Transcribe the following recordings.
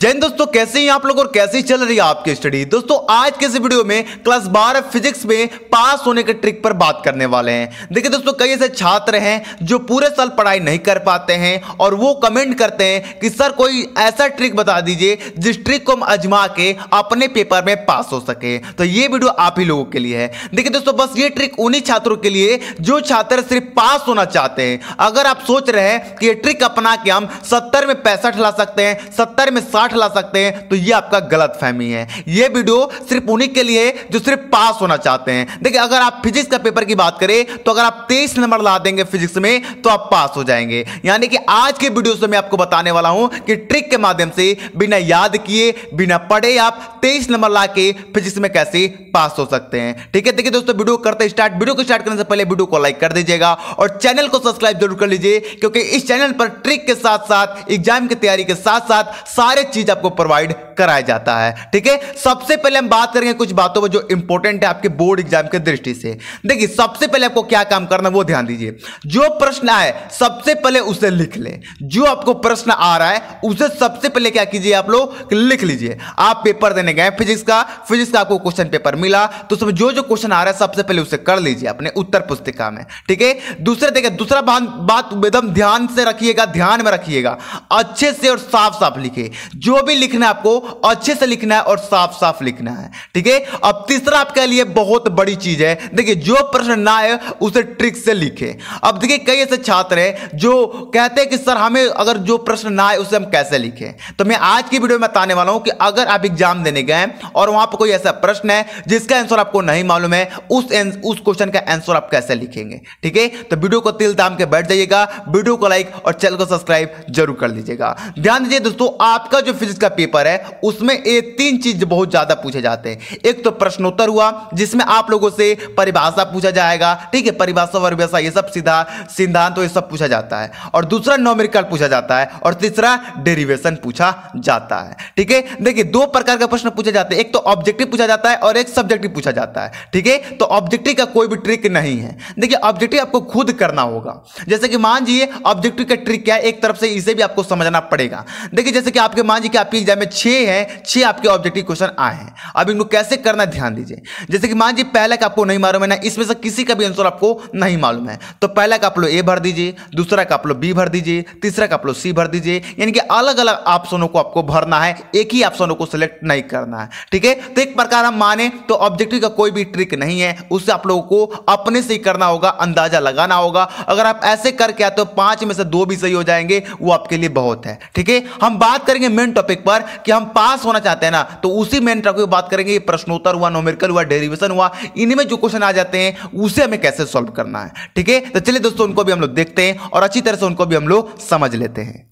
जय हिंद दोस्तों, कैसे हैं आप लोग और कैसी चल रही है आपकी स्टडी। दोस्तों आज के इस वीडियो में क्लास 12 फिजिक्स में पास होने के ट्रिक पर बात करने वाले हैं। देखिए दोस्तों, कई ऐसे छात्र हैं जो पूरे साल पढ़ाई नहीं कर पाते हैं और वो कमेंट करते हैं कि सर कोई ऐसा ट्रिक बता दीजिए जिस ट्रिक को हम आजमा के अपने पेपर में पास हो सके। तो ये वीडियो आप ही लोगों के लिए है। देखिए दोस्तों, बस ये ट्रिक उन्हीं छात्रों के लिए जो छात्र सिर्फ पास होना चाहते हैं। अगर आप सोच रहे हैं कि ये ट्रिक अपना के हम 70 में 65 ला सकते हैं, 70 में 60 ला सकते हैं, तो ये आपका गलत फहमी है। ये वीडियो सिर्फ उन्हीं के लिए जो सिर्फ पास होना चाहते हैं। देखिए, अगर आप फिजिक्स का पेपर की बात करें तो अगर आप 23 नंबर ला देंगे फिजिक्स में तो आप पास हो जाएंगे। यानी कि आज के वीडियो से मैं आपको बताने वाला हूं कि ट्रिक के माध्यम से बिना याद किए, बिना पढ़े आप 23 नंबर ला के फिजिक्स में कैसे पास हो सकते हैं। ठीक है, देखिए दोस्तों, वीडियो करते स्टार्ट। वीडियो को स्टार्ट करने से पहले वीडियो को लाइक कर दीजिएगा और चैनल को सब्सक्राइब जरूर कर लीजिए, क्योंकि इस चैनल पर ट्रिक के साथ साथ एग्जाम की तैयारी के साथ साथ सारे चीज आपको प्रोवाइड कराया जाता है। ठीक है, सबसे पहले हम बात करेंगे कुछ बातों पर जो इंपॉर्टेंट है आपके बोर्ड एग्जाम के दृष्टि से। देखिए, सबसे पहले आपको क्या काम करना है वो ध्यान दीजिए। जो प्रश्न आए सबसे पहले उसे लिख ले। जो आपको प्रश्न आ रहा है उसे सबसे पहले क्या कीजिए, आप लोग लिख लीजिए। आप पेपर देने गए फिजिक्स का आपको क्वेश्चन पेपर मिला तो उसमें जो जो क्वेश्चन आ रहा है सबसे पहले उसे कर लीजिए अपने उत्तर पुस्तिका में। ठीक है, दूसरा बात एकदम ध्यान से रखिएगा, ध्यान में रखिएगा, अच्छे से और साफ साफ लिखिए। जो भी लिखना है आपको अच्छे से लिखना है और साफ साफ लिखना है। ठीक है, अब तीसरा आपके लिए बहुत बड़ी चीज है। देखिए, जो प्रश्न ना आए उसे ट्रिक से लिखें। अब देखिए, कई ऐसे छात्र हैं जो कहते हैं कि सर हमें अगर जो प्रश्न ना आए उसे हम कैसे लिखें। तो मैं आज की वीडियो में बताने वाला हूं कि अगर आप एग्जाम देने गए और वहां पर कोई ऐसा प्रश्न है जिसका आंसर आपको नहीं मालूम है, उस क्वेश्चन का आंसर आप कैसे लिखेंगे। ठीक है, तो वीडियो को तिल दाम के बैठ जाइएगा, वीडियो को लाइक और चैनल को सब्सक्राइब जरूर कर लीजिएगा। ध्यान दीजिए दोस्तों, आपका जो फिजिक्स का पेपर है उसमें ये 3 चीज बहुत ज्यादा पूछे जाते हैं। एक तो प्रश्नोत्तर हुआ जिसमें आप लोगों से परिभाषा पूछा जाएगा। ठीक है, परिभाषा परिभाषा ये सब सीधा सिद्धांत तो ये सब पूछा जाता है। और दूसरा न्यूमेरिकल पूछा जाता है और तीसरा डेरिवेशन पूछा जाता है। ठीक है, देखिए 2 प्रकार का प्रश्न पूछे जाते हैं। एक तो ऑब्जेक्टिव पूछा जाता है और एक सब्जेक्टिव पूछा जाता है। ठीक है, तो ऑब्जेक्टिव का कोई भी ट्रिक नहीं है। देखिए, ऑब्जेक्टिव आपको खुद करना होगा। जैसे कि मान लीजिए ऑब्जेक्टिव का ट्रिक क्या है, एक तरफ से इसे भी आपको समझना पड़ेगा। देखिए, जैसे कि आपके मान लीजिए कि आपके एग्जाम में 6 आपके ऑब्जेक्टिव क्वेश्चन आए हैं। अब इनको कैसे करना ध्यान दीजिए। जैसे कि मान लीजिए पहला का आपको नहीं मालूम है ना, इसमें से किसी का भी आंसर आपको नहीं मालूम है, तो पहला का आप लोग ए भर दीजिए, दूसरा का आप लोग बी भर दीजिए, तीसरा का आप लोग सी भर दीजिए। यानी कि अलग अलग ऑप्शनों को आपको भरना है, एक ही ऑप्शनों को सिलेक्ट नहीं करना है। ठीक है, तो एक प्रकार हम माने तो ऑब्जेक्टिव का कोई भी ट्रिक नहीं है, उससे आप लोगों को अपने से ही करना होगा, अंदाजा लगाना होगा। अगर आप ऐसे करके आते हो 5 में से 2 भी सही हो जाएंगे, वो आपके लिए बहुत है। ठीक है, हम बात करेंगे मेन टॉपिक पर कि हम पास होना चाहते हैं ना, तो उसी मेन टॉपिक पर बात करेंगे। प्रश्नोत्तर हुआ, न्यूमेरिकल हुआ, डेरिवेशन हुआ, इनमें जो क्वेश्चन आ जाते हैं उसे हमें कैसे सॉल्व करना है। ठीक है, तो चलिए दोस्तों उनको भी हम लोग देखते हैं और अच्छी तरह से उनको भी हम लोग समझ लेते हैं।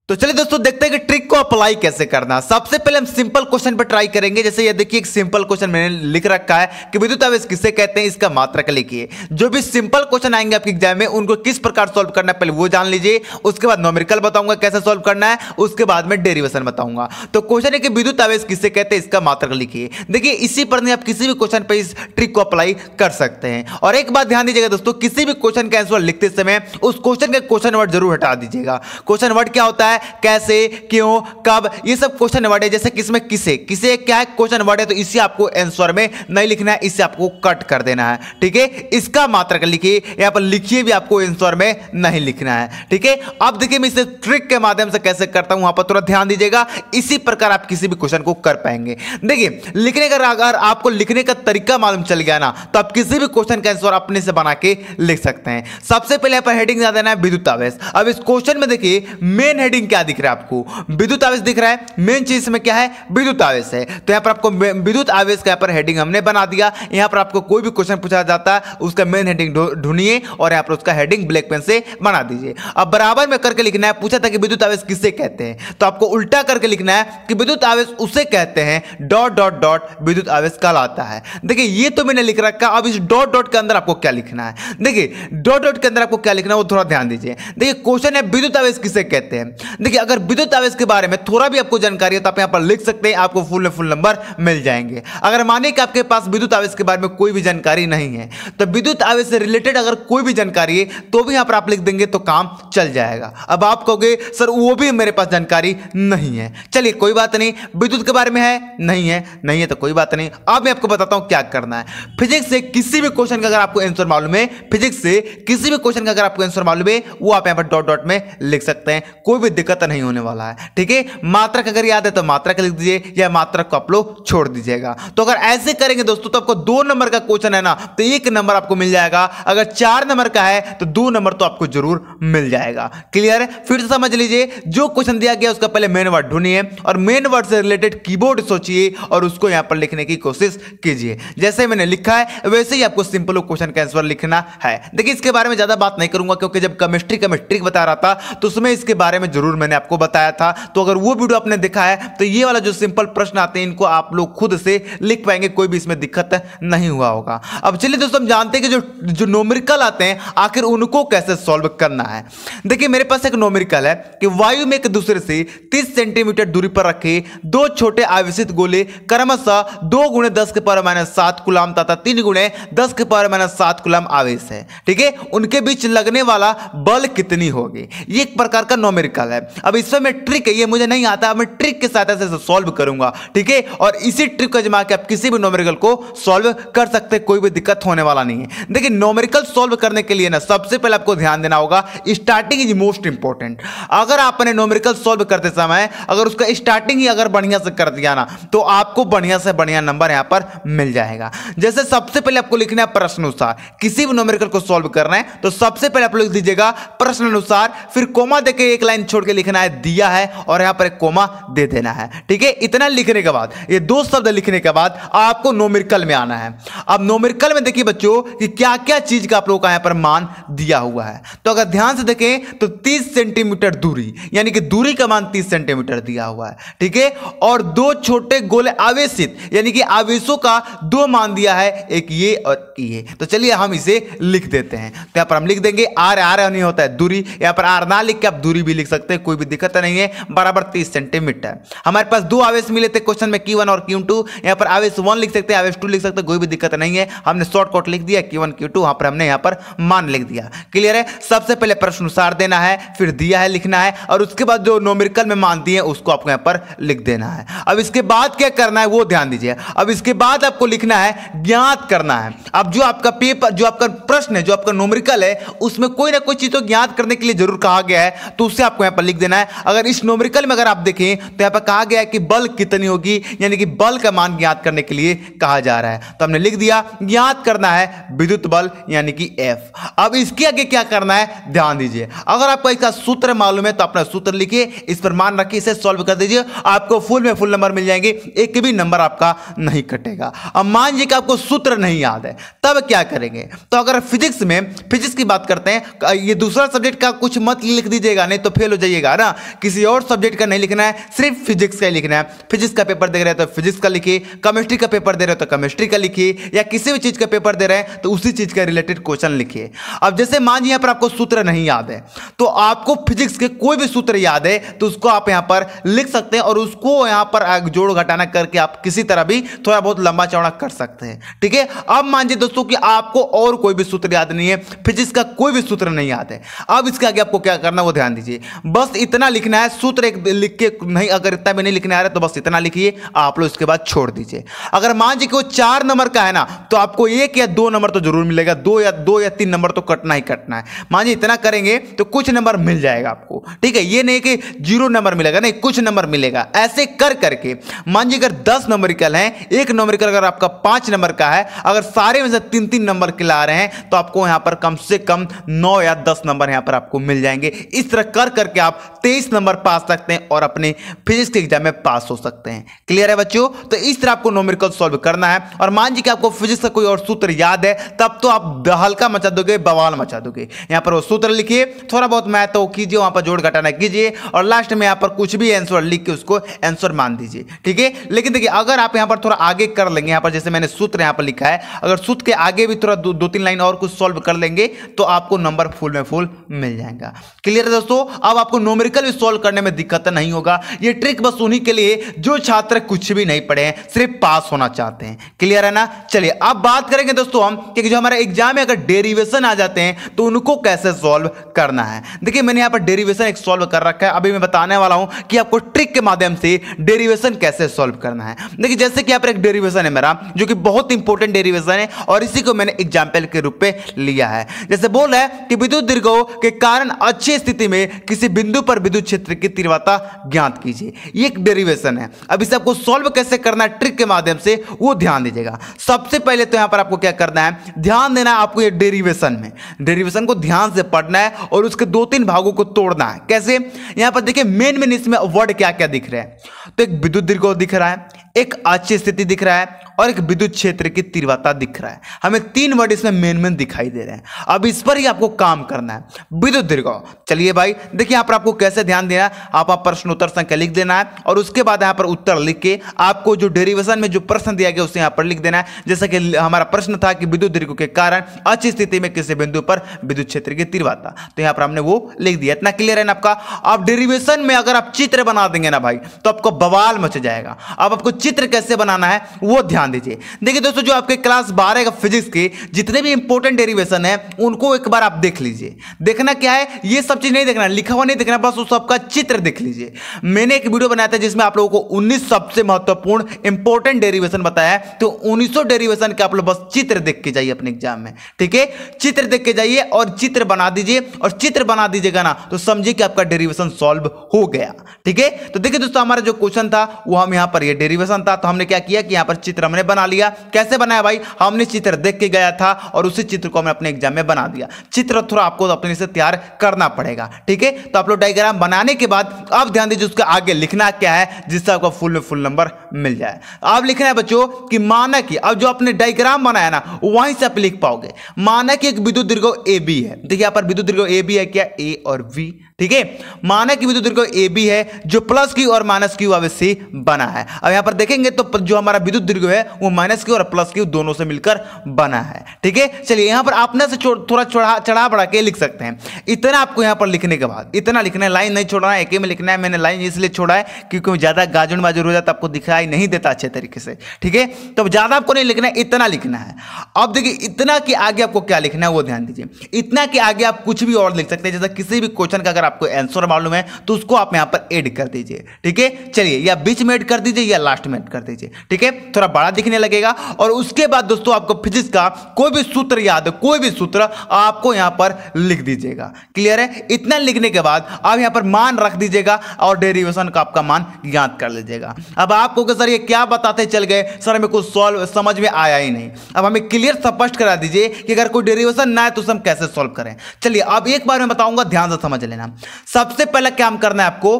तो चलिए दोस्तों देखते हैं कि ट्रिक को अप्लाई कैसे करना। सबसे पहले हम सिंपल क्वेश्चन पर ट्राई करेंगे। जैसे ये देखिए, एक सिंपल क्वेश्चन मैंने लिख रखा है कि विद्युत आवेश किसे कहते हैं, इसका मात्रक लिखिए। जो भी सिंपल क्वेश्चन आएंगे आपके एग्जाम में उनको किस प्रकार सॉल्व करना है पहले वो जान लीजिए। उसके बाद न्यूमेरिकल बताऊंगा कैसे सॉल्व करना है, उसके बाद में डेरिवेशन बताऊंगा। तो क्वेश्चन है कि विद्युत आवेश किसे कहते हैं, इसका मात्रक लिखिए। देखिए, इसी पर आप किसी भी क्वेश्चन पर इस ट्रिक को अप्लाई कर सकते हैं। और एक बात ध्यान दीजिएगा दोस्तों, किसी भी क्वेश्चन का आंसर लिखते समय उस क्वेश्चन के क्वेश्चन वर्ड जरूर हटा दीजिएगा। क्वेश्चन वर्ड क्या होता है, कैसे, क्यों, कब, ये सब क्वेश्चन वर्ड है। जैसे किसमें किसे क्या है, क्वेश्चन वर्ड है, तो इसे आपको आंसर में नहीं लिखना है, इसे आपको कट कर देना है। ठीक है, इसका मात्रक लिखिए, यहां पर लिखिए भी आपको आंसर में नहीं लिखना है। ठीक है, अब देखिए मैं इसे ट्रिक के माध्यम से कैसे करता हूं, वहां पर थोड़ा ध्यान दीजिएगा। इसी प्रकार आप किसी भी क्वेश्चन को कर पाएंगे। देखिए, लिखने का अगर आपको लिखने का तरीका मालूम चल गया ना, तो आप किसी भी क्वेश्चन का आंसर अपने से बना के लिख सकते हैं। सबसे पहले यहां पर हेडिंग ज्यादा देना है विद्युत आवेश। अब इस क्वेश्चन में देखिए मेन हेडिंग क्या दिख रहा है आपको, विद्युत आवेश दिख रहा है। मेन चीज में क्या है, विद्युत आवेश है। तो यहां पर आपको विद्युत आवेश का यहां पर हेडिंग हमने बना दिया। यहां पर आपको कोई भी क्वेश्चन पूछा जाता है उसका मेन हेडिंग ढूंढिए और यहां पर उसका हेडिंग ब्लैक पेन से बना दीजिए। अब बराबर में करके लिखना है, पूछा था कि विद्युत आवेश किसे कहते हैं, तो आपको उल्टा करके लिखना है कि विद्युत आवेश उसे कहते हैं डॉट डॉट डॉट विद्युत आवेश कहलाता है। देखिए, ये तो मैंने लिख रखा। अब इस डॉट डॉट के अंदर आपको क्या लिखना है, देखिए डॉट डॉट के अंदर आपको क्या लिखना है वो थोड़ा ध्यान दीजिए। देखिए, क्वेश्चन है विद्युत आवेश किसे कहते हैं। देखिए अगर विद्युत आवेश के बारे में थोड़ा भी आपको जानकारी है तो आप यहां पर लिख सकते हैं, आपको फुल नंबर मिल जाएंगे। अगर माने कि आपके पास विद्युत आवेश के बारे में कोई भी जानकारी नहीं है तो विद्युत आवेश से रिलेटेड अगर कोई भी जानकारी है तो भी यहां पर आप लिख देंगे तो काम चल जाएगा। अब आप कहोगे सर वो भी मेरे पास जानकारी नहीं है, चलिए कोई बात नहीं, विद्युत के बारे में है नहीं है तो कोई बात नहीं। अब मैं आपको बताता हूं क्या करना है। फिजिक्स से किसी भी क्वेश्चन का अगर आपको आंसर मालूम है, फिजिक्स से किसी भी क्वेश्चन का अगर आपको आंसर मालूम है वो आप यहां पर डॉट डॉट में लिख सकते हैं, कोई भी दिक्कत नहीं होने वाला है। ठीक है, मात्रक अगर याद है तो मात्रक लिख दीजिए या मात्रक को आप लोग छोड़ दीजिएगा। तो अगर ऐसे करेंगे दोस्तों तो आपको 2 नंबर का क्वेश्चन है ना तो 1 नंबर आपको मिल जाएगा, अगर 4 नंबर का है तो 2 नंबर तो आपको जरूर मिल जाएगा। क्लियर है? फिर से समझ लीजिए, जो क्वेश्चन दिया गया उसका पहले मेन वर्ड ढूंढिए और मेन वर्ड से रिलेटेड कीबोर्ड सोचिए और उसको यहां पर लिखने की कोशिश कीजिए। जैसे मैंने लिखा है वैसे ही आपको सिंपल क्वेश्चन का आंसर लिखना है। देखिए इसके बारे में ज्यादा बात नहीं करूंगा क्योंकि जब केमिस्ट्री का मैट्रिक बता रहा था तो उसमें इसके बारे में जरूर मैंने आपको बताया था, तो अगर वो वीडियो आपने देखा है तो ये वाला जो सिंपल प्रश्न आते हैं इनको आप लोग खुद से लिख पाएंगे, कोई भी इसमें दिक्कत नहीं हुआ होगा। अब चलिए दोस्तों हम जानते हैं कि जो न्यूमेरिकल आते हैं आखिर उनको कैसे सॉल्व करना है। देखिए मेरे पास एक न्यूमेरिकल है कि वायु में एक दूसरे से 30 सेंटीमीटर दूरी पर रखे 2 छोटे आवेशित गोले क्रमशः 2 × 10⁻⁷ कूलम तथा 3 × 10⁻⁷ कूलम आवेश है। ठीक है, उनके बीच लगने वाला बल कितनी होगी, ये एक प्रकार का न्यूमेरिकल है। अब इसमें मैं ट्रिक है, ये मुझे नहीं आता, मैं ट्रिक के साथ ऐसे सॉल्व करूंगा। ठीक है, और इसी ट्रिक को आजमा के आप किसी भी न्यूमेरिकल को सॉल्व कर सकते हैं, कोई भी दिक्कत होने वाला नहीं है। देखिए न्यूमेरिकल सॉल्व करने के लिए ना सबसे पहले आपको ध्यान देना होगा, स्टार्टिंग इज मोस्ट इंपॉर्टेंट। अगर आपने न्यूमेरिकल सॉल्व करते समय अगर उसका स्टार्टिंग ही अगर बढ़िया से कर दिया ना तो आपको बढ़िया से बढ़िया नंबर यहां पर मिल जाएगा। जैसे सबसे पहले आपको लिखना है प्रश्नानुसार, किसी भी न्यूमेरिकल को सॉल्व करना है तो सबसे पहले आप लिख दीजिएगा प्रश्नानुसार, फिर कोमा देके एक लाइन छोड़ के लिखना है दिया है और यहां पर एक कोमा दे देना है। ठीक है, इतना लिखने के बाद ये 2 शब्द लिखने के बाद आपको न्यूमेरिकल में आना है। अब न्यूमेरिकल में देखिए बच्चों कि क्या क्या चीज का आप लोगों का यहां पर मान दिया हुआ है, तो अगर ध्यान से देखें तो 30 सेंटीमीटर दूरी यानी कि दूरी का मान 30 सेंटीमीटर दिया हुआ है। ठीक है, और 2 छोटे गोले आवेशित यानी कि आवेशों का 2 मान दिया है, एक ये और ये। तो चलिए हम इसे लिख देते हैं, तो यहां पर हम लिख देंगे आर नहीं होता है दूरी, यहां पर आर ना लिख के आप दूरी भी लिख सकते हैं, कोई भी दिक्कत नहीं है, बराबर 30 सेंटीमीटर। हमारे पास 2 आवेश मिले थे क्वेश्चन में Q1 और Q2, यहां पर आवेश 1 लिख सकते हैं, आवेश 2 लिख सकते हैं, कोई भी दिक्कत नहीं है। हमने शॉर्टकट लिख दिया Q1 Q2, वहां पर हमने यहां पर मान लिख दिया। क्लियर है? सबसे पहले प्रश्नानुसार देना है, फिर दिया है लिखना है और उसके बाद जो न्यूमेरिकल में मान दिए उसको आपको यहां पर लिख देना है। अब इसके बाद क्या करना है वो ध्यान दीजिए। अब इसके बाद आपको लिखना है ज्ञात करना है। अब जो आपका पेपर जो आपका प्रश्न है जो आपका न्यूमेरिकल है उसमें कोई ना कोई चीज तो ज्ञात करने के लिए जरूर कहा गया है, तो उससे आपको यहां पर लिख देना है। अगर इस न्यूमेरिकल में अगर आप देखें तो यहां पर कहा गया है कि बल कितनी होगी, यानी कि बल का मान ज्ञात करने के लिए कहा जा रहा है, तो हमने लिख दिया ज्ञात करना है विद्युत बल यानी कि F। अब इसके आगे क्या करना है ध्यान दीजिए। अगर आपको इसका सूत्र मालूम है तो अपना सूत्र लिखिए, इस पर मान रखिए, इसे सॉल्व कर दीजिए, आपको फुल में फुल नंबर मिल जाएंगे, एक भी नंबर आपका नहीं कटेगा। अब मान लीजिए कि आपको सूत्र नहीं याद है, तब क्या करेंगे? तो अगर फिजिक्स की बात करते हैं, ये दूसरा सब्जेक्ट का कुछ मत लिख दीजिएगा, नहीं तो फेल हो जाइएगा ना। किसी और सब्जेक्ट का नहीं लिखना है, सिर्फ फिजिक्स का ही लिखना है। फिजिक्स का पेपर दे रहे हैं तो फिजिक्स का लिखिए, केमिस्ट्री का पेपर दे रहे हो तो केमिस्ट्री का लिखिए, या किसी भी चीज का पेपर दे रहे हैं तो उसी चीज का रिलेटेड क्वेश्चन लिखिए। अब जैसे मान लीजिए यहाँ पर आपको सूत्र नहीं याद है, तो आपको फिजिक्स के कोई भी सूत्र याद है तो उसको आप यहाँ पर लिख सकते हैं और उसको यहाँ पर जोड़ घटाना करके आप किसी तरह भी थोड़ा बहुत लंबा चौड़ा कर सकते हैं। ठीक है, अब मान लीजिए दोस्तों कि आपको और कोई भी सूत्र याद नहीं है, फिजिक्स का कोई भी सूत्र नहीं याद है, अब इसके आगे आपको क्या करना है वो ध्यान दीजिए। बस इतना लिखना है, सूत्र एक लिख के नहीं, अगर इतना भी नहीं लिखने आ रहा है तो बस इतना लिखिए, आप लोग इसके बाद छोड़ दीजिए। अगर मान लीजिए कि वो 4 नंबर का है ना तो आपको 1 या 2 नंबर तो जरूर मिलेगा, 2 या 3 नंबर तो कटना ही कटना है। मान लीजिए इतना करेंगे तो कुछ नंबर मिल जाएगा आपको। ठीक है, ये नहीं कि 0 नंबर मिलेगा, नहीं, कुछ नंबर मिलेगा। ऐसे कर करके मान लीजिए अगर 10 न्यूमेरिकल हैं, एक न्यूमेरिकल अगर आपका 5 नंबर का है, अगर सारे में से 3-3 नंबर के ला रहे हैं तो आपको यहां पर कम से कम 9 या 10 नंबर यहां पर आपको मिल जाएंगे। इस तरह कर करके आप 23 नंबर पा सकते हैं और अपने फिजिक्स के एग्जाम में पास हो सकते हैं। क्लियर है बच्चों? तो इस तरह आपको न्यूमेरिकल सॉल्व करना है। और मान लीजिए कि आपको फिजिक्स का कोई और सूत्र याद है, तब तो आप हल्का मचा दोगे, बवाल मचा दोगे। यहां पर वो सूत्र लिखिए, थोड़ा बहुत मैथ तो कीजिए, वहां पर जोड़ घटाना कीजिए और लास्ट में यहां पर कुछ भी आंसर लिख के उसको आंसर मान दीजिए। ठीक है, लेकिन देखिए अगर आप यहां पर थोड़ा आगे कर लेंगे, यहां पर जैसे मैंने सूत्र यहां पर लिखा है, अगर सूत्र के आगे भी थोड़ा 2-3 लाइन और कुछ सॉल्व कर लेंगे तो आपको नंबर फुल में फुल मिल जाएगा। क्लियर है दोस्तों? अब आपको न्यूमेरिकल भी सॉल्व करने में दिक्कत नहीं होगा। ये ट्रिक बस उन्हीं के लिए जो छात्र कुछ भी नहीं पढ़े हैं, सिर्फ पास होना चाहते हैं। क्लियर है ना? चलिए अब बात करेंगे दोस्तों हम कि जो हमारे एग्जाम में अगर डेरिवेशन आ जाते हैं तो उनको कैसे सॉल्व करना है। देखिए मैंने यहां पर डेरिवेशन एक सॉल्व कर रखा है, अभी मैं बताने वाला हूं कि आपको ट्रिक के माध्यम से डेरिवेशन कैसे सॉल्व करना है। देखिए जैसे कि यहां पर एक डेरिवेशन है मेरा, जो कि बहुत इंपॉर्टेंट डेरिवेशन है और इसी को मैंने एग्जाम्पल के रूप में लिया है। जैसे बोल रहा है कि विद्युत दीर्घों के कारण अच्छी स्थिति में किसी बिंदु पर विद्युत क्षेत्र की तीव्रता ज्ञात कीजिए। ये एक डेरिवेशन है। अब इसे आपको सॉल्व कैसे करना है ट्रिक के माध्यम से, वो ध्यान दीजिएगा। सबसे पहले तो यहां पर आपको क्या करना है, ध्यान देना है आपको ये डेरिवेशन में। डेरिवेशन को ध्यान से पढ़ना है और उसके 2-3 भागों को तोड़ना है। कैसे? यहां पर देखिए मेन इसमें वर्ड क्या क्या दिख रहे हैं। तो एक विद्युत दीर्घ दिख रहा है, एक अच्छी स्थिति दिख रहा है और एक विद्युत क्षेत्र की तीव्रता दिख रहा है। हमें 3 वर्ड इसमें मेन दिखाई दे रहे हैं। अब इस पर ही आपको काम करना है, विद्युत दीर्घ। चलिए भाई देखिए यहां पर आपको कैसे ध्यान देना है, आप प्रश्न उत्तर संख्या लिख देना है और उसके बाद यहां पर उत्तर लिख के आपको जो डेरिवेशन में जो प्रश्न दिया गया उसे यहां पर लिख देना है। जैसा कि हमारा प्रश्न था कि विद्युत दीर्घ के कारण अच्छी स्थिति में किसी बिंदु पर विद्युत क्षेत्र की तीव्रता, तो यहां पर हमने वो लिख दिया। इतना क्लियर है ना आपका? अब डेरिवेशन में अगर आप चित्र बना देंगे ना भाई तो आपको बवाल मच जाएगा। अब आपको चित्र कैसे बनाना है वो ध्यान दीजिए। देखिए दोस्तों जो आपके क्लास 12 का फिजिक्स के जितने भी इंपॉर्टेंट डेरिवेशन है उनको एक बार आप देख लीजिए। देखना क्या है, ये सब चीज नहीं देखना, लिखा हुआ नहीं देखना, बस उस सबका चित्र देख लीजिए। मैंने एक वीडियो बनाया था जिसमें आप लोगों को 19 सबसे महत्वपूर्ण इंपॉर्टेंट डेरिवेशन बताया है, तो 1900 डेरिवेशन के आप लोग बस चित्र देख के जाइए अपने एग्जाम में। ठीक है, चित्र देख के जाइए और चित्र बना दीजिए, और चित्र बना दीजिएगा ना तो समझिए कि आपका डेरिवेशन सॉल्व हो गया। ठीक है, तो देखिए दोस्तों हमारा जो क्वेश्चन था वो हम यहां पर ये डेरिवेशन था, तो हमने क्या किया कि यहां पर चित्र हमने बना लिया। कैसे बनाया भाई? हमने चित्र देख के गया था और उसी चित्र को हमने अपने एग्जाम में बना दिया। चित्र थोड़ा आपको अपने से तैयार करना पड़ेगा। ठीक है, तो आप लोग डायग्राम बनाने के बाद अब ध्यान दीजिए उसके आगे लिखना क्या है जिससे आपको फुल में फुल नंबर मिल जाए। अब लिखना है बच्चों कि माना कि अब जो आपने डायग्राम बनाया ना वहीं से आप लिख पाओगे। माना कि एक विद्युत दीर्घ AB है। देखिए यहां पर विद्युत दीर्घ AB है क्या, A और V। ठीक है, माना कि विद्युत दीर्घ AB है जो प्लस Q और माइनस Q से बना है। अब यहां पर देखेंगे तो जो हमारा विद्युत दीर्घ है वो माइनस Q और प्लस Q दोनों से मिलकर बना है। ठीक है, चलिए यहां पर आपने से थोड़ा चढ़ा बढ़ा के लिख सकते हैं। इतना आपको यहां पर लिखने के बाद इतना लिखना है, लाइन नहीं छोड़ना है, एक ही में लिखना है। मैंने लाइन इसलिए छोड़ा है क्योंकि ज्यादा गाजर बाजूर हो जाता आपको दिखाई नहीं देता अच्छे तरीके से। ठीक है, तो ज्यादा आपको नहीं लिखना है, इतना लिखना है। अब देखिए इतना के आगे आपको क्या लिखना है वो ध्यान दीजिए। इतना के आगे आप कुछ भी और लिख सकते हैं, जैसे किसी भी क्वेश्चन का अगर आपको आंसर मालूम है तो उसको आप यहां पर ऐड कर दीजिए। ठीक है, चलिए या बीच में ऐड कर दीजिए या लास्ट में ऐड कर दीजिए। ठीक है, थोड़ा बड़ा दिखने लगेगा। और उसके बाद दोस्तों आपको फिजिक्स का कोई भी सूत्र याद है, कोई भी सूत्र आपको यहां पर लिख दीजिएगा। क्लियर है? इतना लिखने के बाद आप यहां पर मान रख दीजिएगा और डेरिवेशन का आपका मान ज्ञात कर लीजिएगा। अब आपको कि सर ये क्या बताते चल गए, सर हमें कुछ सॉल्व समझ में आया ही नहीं। अब हमें क्लियर स्पष्ट करा दीजिए कि अगर कोई डेरिवेशन ना है तो हम कैसे सॉल्व करें। चलिए अब एक बार मैं बताऊंगा, ध्यान से समझ लेना। सबसे पहला काम करना है आपको,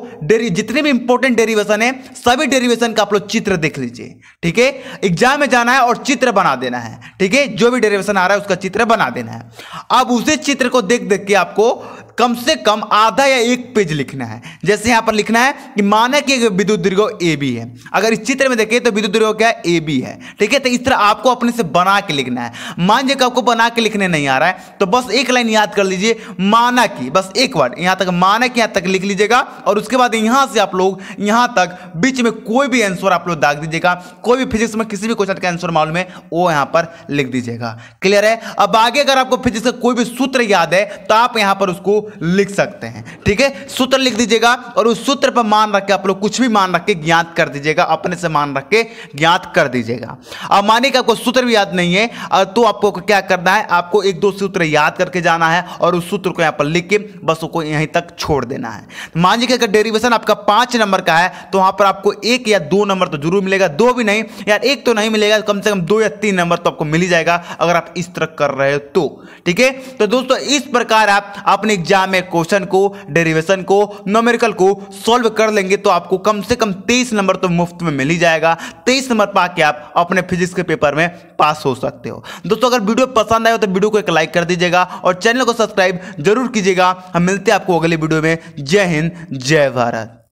जितने भी इंपॉर्टेंट डेरिवेशन है सभी डेरिवेशन का आप लोग चित्र देख लीजिए। ठीक है, एग्जाम में जाना है और चित्र बना देना है। ठीक है, जो भी डेरिवेशन आ रहा है उसका चित्र बना देना है। अब उसी चित्र को देख देख के आपको कम से कम आधा या 1 पेज लिखना है। जैसे यहां पर लिखना है कि माना कि विद्युत दीर्घ AB है। अगर इस चित्र में देखें तो विद्युत दीर्घ क्या है, AB है। ठीक है, तो इस तरह आपको अपने से बना के लिखना है। मान लीजिए कि आपको बना के लिखने नहीं आ रहा है तो बस एक लाइन याद कर लीजिए, माना कि, बस एक वर्ड यहां तक, माना कि यहां तक लिख लीजिएगा और उसके बाद यहां से आप लोग यहां तक बीच में कोई भी आंसर आप लोग दाग दीजिएगा। कोई भी फिजिक्स में किसी भी क्वेश्चन का आंसर मालूम है वो यहां पर लिख दीजिएगा। क्लियर है? अब आगे अगर आपको फिजिक्स का कोई भी सूत्र याद है तो आप यहां पर उसको लिख सकते हैं। ठीक है, सूत्र लिख दीजिएगा और उस सूत्र पर मान रख के आप लोग कुछ भी मान रख के ज्ञात कर दीजिएगा, अपने से मान रख के ज्ञात कर दीजिएगा। अब मानिए कि आपको सूत्र भी याद नहीं है तो आपको क्या करना है, आपको 1-2 सूत्र याद करके जाना है और उस सूत्र को यहां पर लिख के बस उसको यहीं तक छोड़ देना है। मान लीजिए कि अगर डेरिवेशन आपका 5 नंबर का है तो वहां पर आपको 1 या 2 नंबर तो जरूर मिलेगा, 2 भी नहीं यार, 1 तो नहीं मिलेगा, कम से कम 2 या 3 नंबर तो आपको मिल ही जाएगा अगर आप इस तरह कर रहे हो तो। ठीक है, तो दोस्तों इस प्रकार आप अपने एग्जाम में क्वेश्चन को, डेरिवेशन को, न्यूमेरिकल को सॉल्व कर लेंगे तो आपको कम से कम 23 नंबर तो मुफ्त में मिल ही जाएगा। 23 नंबर पाके आप अपने फिजिक्स के पेपर में पास हो सकते हो। दोस्तों अगर वीडियो पसंद आए तो वीडियो को एक लाइक कर दीजिएगा और चैनल को सब्सक्राइब जरूर कीजिएगा। हम मिलते हैं आपको अगले वीडियो में। जय हिंद, जय भारत।